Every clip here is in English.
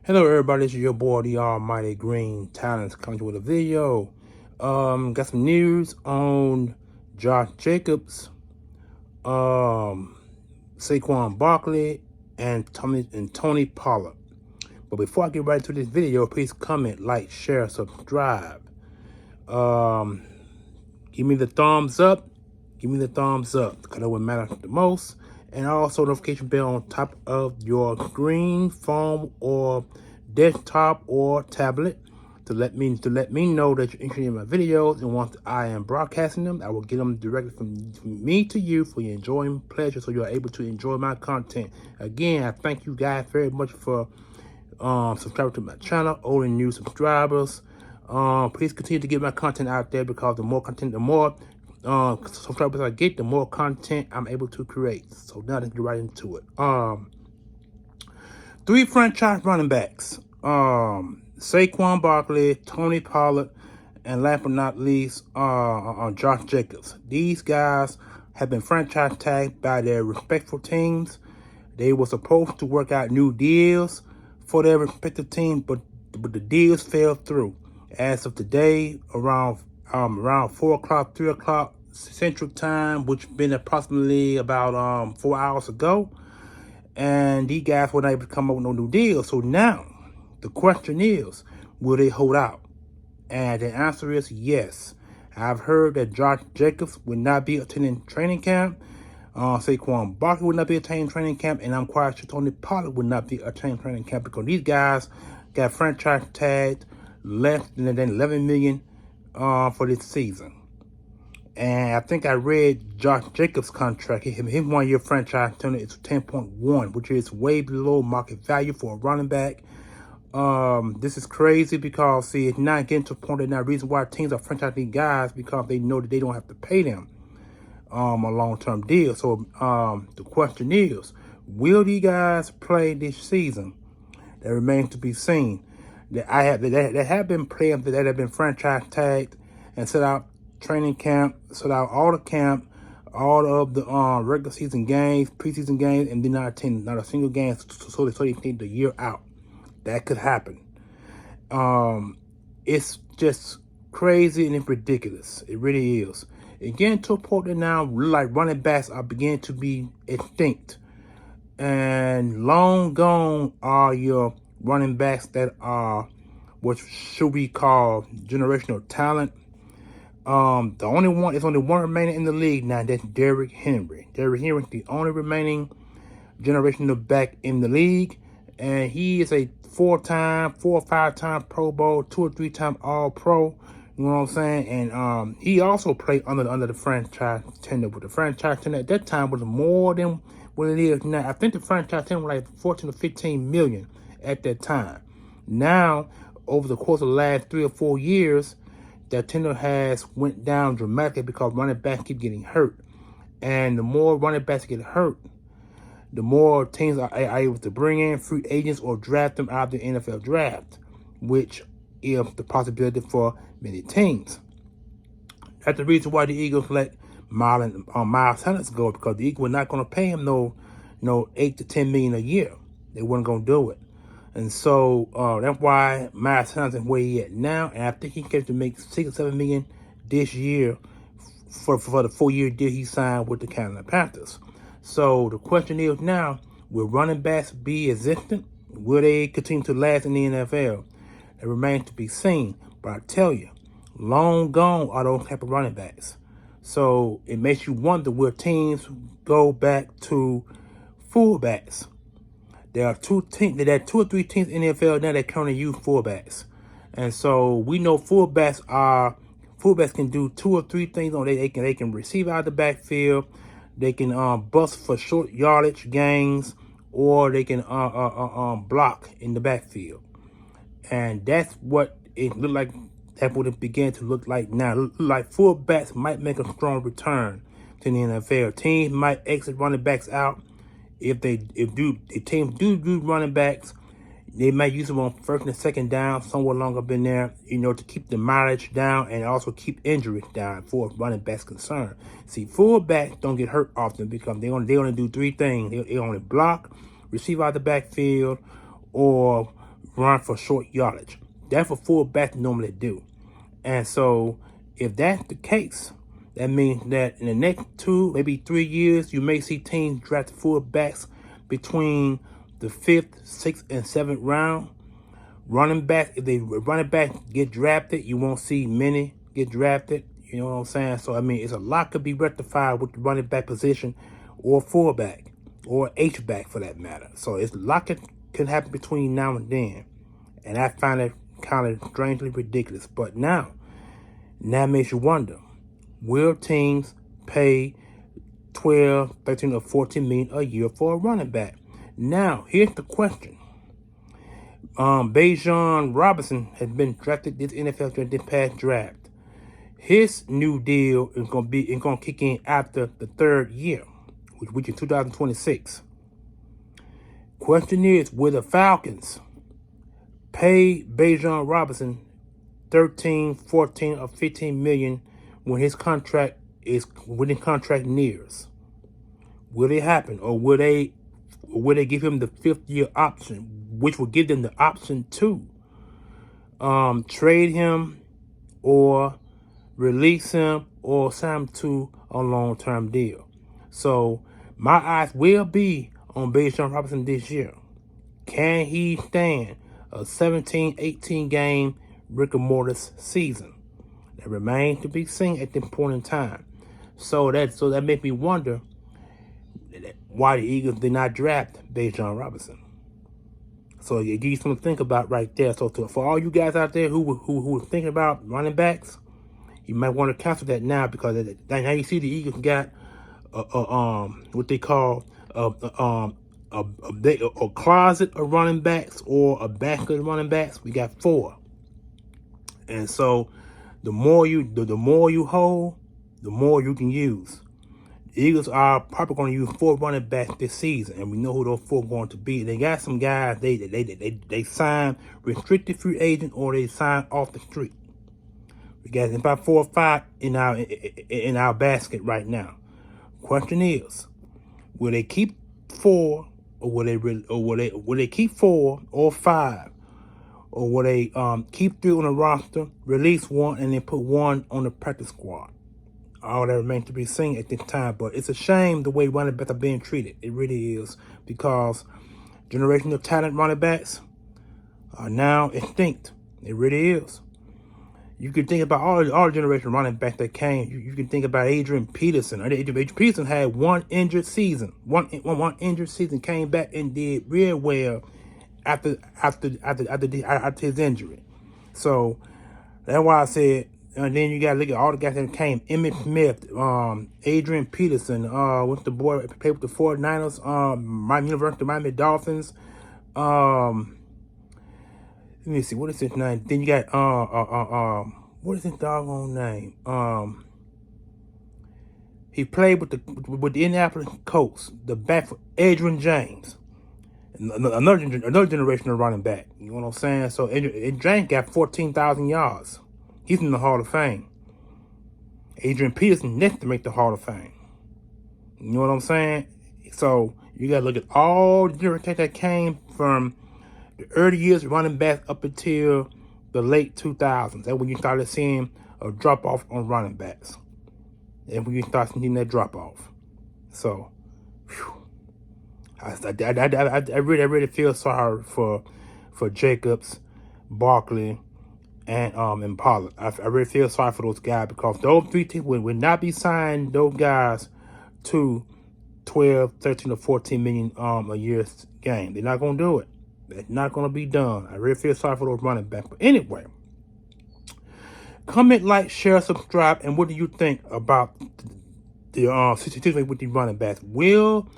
Hello everybody, this is your boy the Almighty Green Talents coming with a video. Got some news on Josh Jacobs, Saquan Barkley, and Tony Pollard. But before I get right into this video, please comment, like, share, subscribe. Give me the thumbs up. Give me the thumbs up because that would matter the most. And also notification bell on top of your screen, phone, or desktop or tablet to let me know that you're interested in my videos and once I am broadcasting them, I will get them directly from me to you for your enjoying pleasure, so you're able to enjoy my content. Again, I thank you guys very much for subscribing to my channel, old and new subscribers. Please continue to get my content out there because the more content, the more subscribers I get, the more content I'm able to create. So now let's get right into it. Three franchise running backs. Saquon Barkley, Tony Pollard, and last but not least, Josh Jacobs. These guys have been franchise tagged by their respectful teams. They were supposed to work out new deals for their respective teams, but the deals fell through. As of today, around 4 o'clock, 3 o'clock Central Time, which been approximately about 4 hours ago, and these guys were not able to come up with no new deals. So now the question is, will they hold out? And the answer is yes. I've heard that Josh Jacobs will not be attending training camp. Saquon Barkley will not be attending training camp, and I'm quite sure Tony Pollard will not be attending training camp because these guys got franchise tagged less than $11 million for this season. And I think I read Josh Jacobs' contract. His 1 year franchise tender is 10.1, which is way below market value for a running back. This is crazy because, see, it's not getting to a point that now reason why teams are franchising guys because they know that they don't have to pay them a long-term deal. So the question is, will these guys play this season? That remains to be seen. There have been players that have been franchise tagged and set out training camp, set out all the camp, all of the regular season games, preseason games, and did not attend not a single game, so they take the year out. That could happen. It's just crazy and it's ridiculous. It really is. It's getting to a point that now, like, running backs are beginning to be extinct. And long gone are your running backs that are what should we call generational talent. There's only one remaining in the league now. That's Derrick Henry. Derrick Henry is the only remaining generational back in the league, and he is a 4 or 5 time Pro Bowl, 2 or 3 time All Pro. You know what I'm saying? And he also played under the franchise tender. But the franchise tender at that time was more than what it is now. I think the franchise tender was like 14 or 15 million at that time. Now, over the course of the last 3 or 4 years, that tender has went down dramatically because running backs keep getting hurt. And the more running backs get hurt, the more teams are able to bring in free agents or draft them out of the NFL draft, which is the possibility for many teams. That's the reason why the Eagles let Miles Sanders go, because the Eagles were not going to pay him no $8 to $10 million a year. They weren't going to do it. And so that's why Miles Sanders is where he at now. And I think he gets to make $6 or $7 million this year for the 4-year deal he signed with the Carolina Panthers. So the question is now, will running backs be existent? Will they continue to last in the NFL? It remains to be seen. But I tell you, long gone are those type of running backs. So it makes you wonder, will teams go back to fullbacks? There are 2 or 3 teams in the NFL now that currently use fullbacks. And so we know fullbacks can do 2 or 3 things. They can receive out of the backfield. They can bust for short yardage gains, or they can block in the backfield. And that's what it looked like. That's what it began to look like now. It look like fullbacks might make a strong return to the NFL. Teams might exit running backs out. If teams do running backs, they might use them on first and second down, somewhere along up in there, to keep the mileage down and also keep injuries down for running backs concerned. See, fullbacks don't get hurt often because they only do 3 things. They only block, receive out the backfield, or run for short yardage. That's what fullbacks normally do. And so if that's the case, that means that in the next 2, maybe 3 years, you may see teams draft fullbacks between the 5th, 6th, and 7th round. Running back, if they running back get drafted, you won't see many get drafted. You know what I'm saying? So, I mean, it's a lot could be rectified with the running back position or fullback or H-back for that matter. So, it's a lot that can happen between now and then. And I find it kind of strangely ridiculous. But now makes you wonder, will teams pay 12, 13, or 14 million a year for a running back? Now, here's the question. Bijan Robinson has been drafted this NFL during this past draft. His new deal is gonna kick in after the 3rd year, which is 2026. Question is, will the Falcons pay Bijan Robinson 13, 14, or 15 million when his contract nears? Will it happen, or will they give him the 5th year option, which will give them the option to trade him or release him or sign him to a long-term deal? So my eyes will be on Bijan Robinson this year. Can he stand a 17, 18 game rigor mortis season? That remains to be seen at this point in time. So that makes me wonder why the Eagles did not draft Bijan Robinson. So it gives you something to think about right there. So for all you guys out there who are thinking about running backs, you might want to cancel that now, because now you see the Eagles got what they call a closet of running backs, or a basket of running backs. We got 4, and so the more you hold, the more you can use. The Eagles are probably going to use 4 running backs this season, and we know who those 4 are going to be. They got some guys they signed restricted free agent, or they signed off the street. We got about 4 or 5 in our basket right now. Question is, will they keep 4, or will they keep 4 or 5, or will they keep 3 on the roster, release 1, and then put 1 on the practice squad? All that remains to be seen at this time. But it's a shame the way running backs are being treated. It really is, because generational talent running backs are now extinct. It really is. You can think about all the generation running backs that came. You can think about Adrian Peterson. Adrian Peterson had one injured season. One injured season, came back and did real well after his injury. So that's why I said. And then you got to look at all the guys that came. Emmitt Smith, Adrian Peterson, what's the boy that played with the 49ers, University of Miami Dolphins. Let me see, what is his name? Then you got, what is his doggone name? He played with the Indianapolis Colts, the back for Adrian James. Another generation of running back. You know what I'm saying? So Adrian James got 14,000 yards. He's in the Hall of Fame. Adrian Peterson next to make the Hall of Fame. You know what I'm saying? So you got to look at all the different things that came from the early years running back up until the late 2000s. That's when you started seeing a drop-off on running backs. And when you start seeing that drop-off. So, I really feel sorry for Jacobs, Barkley, and Pollard. I really feel sorry for those guys, because those 3 teams would not be signing those guys to 12, 13, or 14 million a year game. They're not going to do it. It's not going to be done. I really feel sorry for those running backs. But anyway, comment, like, share, subscribe, and what do you think about the situation with the running backs? Will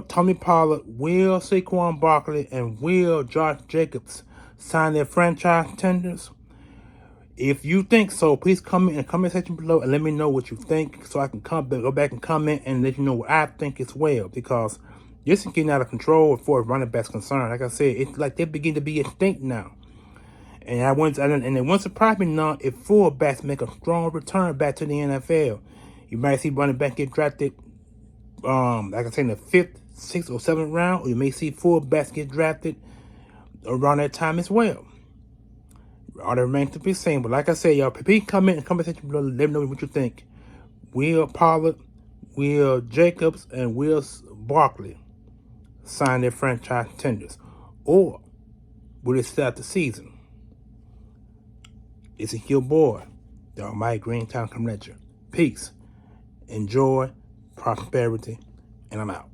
Tommy Pollard, will Saquon Barkley, and will Josh Jacobs sign their franchise tenders? If you think so, please comment in the comment section below and let me know what you think, so I can go back and comment and let you know what I think as well, because this is getting out of control as far as running backs concerned. Like I said, it's like they begin to be extinct now. And it wouldn't surprise me none if fullbacks make a strong return back to the NFL. You might see running back get drafted, like I said, in the 5th, 6th, or 7th round, or you may see fullbacks get drafted around that time as well. All that remains to be seen. But like I said, y'all, please comment in the conversation below. Let me know what you think. Will Pollard, Will Jacobs, and Will Barkley sign their franchise tenders? Or will it start the season? It's your boy, the Almighty Greentown Come Ledger. Peace, enjoy, prosperity, and I'm out.